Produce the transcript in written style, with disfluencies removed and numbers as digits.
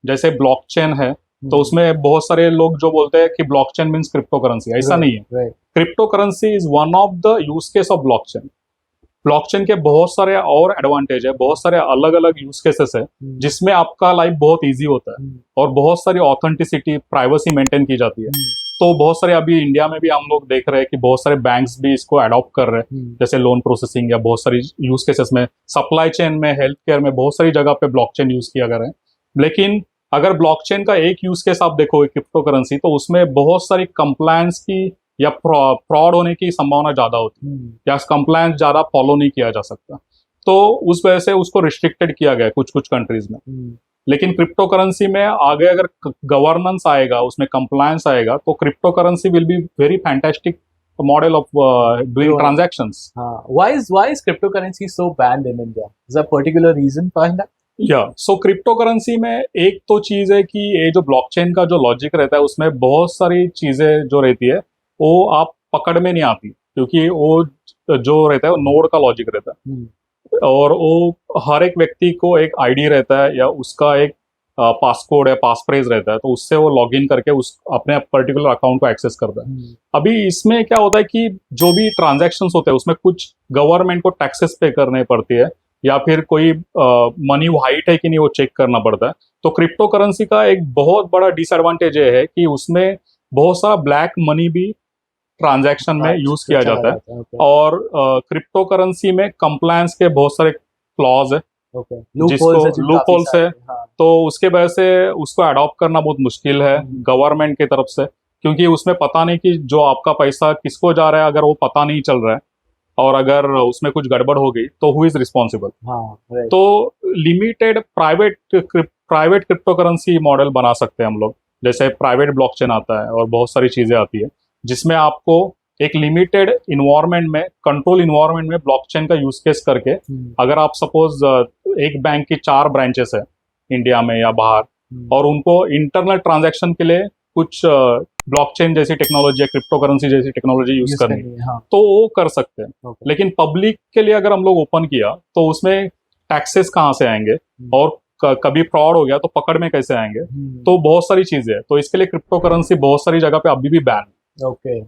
जैसे ब्लॉकचेन है, तो उसमें बहुत सारे लोग जो बोलते हैं कि ब्लॉकचेन मीन्स क्रिप्टो करेंसी, ऐसा नहीं है। Right. Crypto currency is one of the use case of blockchain. Blockchain के बहुत सारे और एडवांटेज है, बहुत सारे अलग अलग यूज केसेस है जिसमें आपका लाइफ बहुत इजी होता है और बहुत सारी ऑथेंटिसिटी, प्राइवेसी मेंटेन की जाती है। तो बहुत सारे अभी इंडिया में भी हम लोग देख रहे हैं कि बहुत सारे बैंक्स भी इसको अडॉप्ट कर रहे हैं, जैसे लोन प्रोसेसिंग या बहुत सारी यूज केसेस में, सप्लाई चेन में, हेल्थ केयर में बहुत सारी जगह पे ब्लॉकचेन यूज किया गया है। लेकिन अगर ब्लॉकचेन का एक यूज केस आप देखोगे क्रिप्टो करेंसी, तो उसमें बहुत सारी कंप्लायंस की या फ्रॉड होने की संभावना ज्यादा होती है, या कंप्लायंस ज्यादा फॉलो नहीं किया जा सकता। तो उस वजह से उसको रिस्ट्रिक्टेड किया गया है कुछ कुछ कंट्रीज में। लेकिन क्रिप्टो करेंसी में आगे अगर गवर्नेंस आएगा, उसमें कंप्लायंस आएगा, तो crypto currency will be very fantastic model of doing transactions. Why is cryptocurrency so banned in India? Is there a particular reason behind that? या सो क्रिप्टो करेंसी में एक तो चीज है कि ये जो ब्लॉकचेन का जो लॉजिक रहता है, उसमें बहुत सारी चीजें जो रहती है वो आप पकड़ में नहीं आती, क्योंकि वो जो रहता है वो नोड का लॉजिक रहता है, और वो हर एक व्यक्ति को एक आईडी रहता है या उसका एक पासकोड या पासफ्रेज रहता है, तो उससे वो लॉग इन करके उस अपने पर्टिकुलर अकाउंट को एक्सेस करता है। अभी इसमें क्या होता है कि जो भी ट्रांजैक्शंस होते हैं उसमें कुछ गवर्नमेंट को टैक्सेस पे करने पड़ती है, या फिर कोई मनी वाइट है कि नहीं वो चेक करना पड़ता है। तो क्रिप्टो करेंसी का एक बहुत बड़ा डिसएडवांटेज ये है कि उसमें बहुत सारा ब्लैक मनी भी ट्रांजैक्शन में यूज किया जाता है, और क्रिप्टो करेंसी में कंप्लायंस के बहुत सारे क्लॉज है, जिसको लूप होल्स है। तो उसके वजह से उसको अडॉप्ट करना बहुत मुश्किल है गवर्नमेंट की तरफ से, क्योंकि उसमें पता नहीं कि जो आपका पैसा किसको जा रहा है, अगर वो पता नहीं चल रहा है और अगर उसमें कुछ गड़बड़ हो गई तो हु इज रिस्पॉन्सिबल। तो limited private crypto currency model बना सकते हैं हम लोग, जैसे प्राइवेट ब्लॉकचेन आता है और बहुत सारी चीजें आती है, जिसमें आपको एक लिमिटेड इन्वायरमेंट में, कंट्रोल इन्वायरमेंट में ब्लॉकचेन का यूज केस करके, अगर आप सपोज एक बैंक की 4 ब्रांचेस है इंडिया में या बाहर, और उनको इंटरनल ट्रांजैक्शन के लिए कुछ ब्लॉकचेन जैसी टेक्नोलॉजी या क्रिप्टो करेंसी जैसी टेक्नोलॉजी यूज करनी है, तो वो कर सकते हैं। लेकिन पब्लिक के लिए अगर हम लोग ओपन किया तो उसमें टैक्सेस कहाँ से आएंगे, और कभी फ्रॉड हो गया तो पकड़ में कैसे आएंगे, तो बहुत सारी चीजें हैं। तो इसके लिए क्रिप्टो करेंसी बहुत सारी जगह पे अभी भी बैन है। ओके।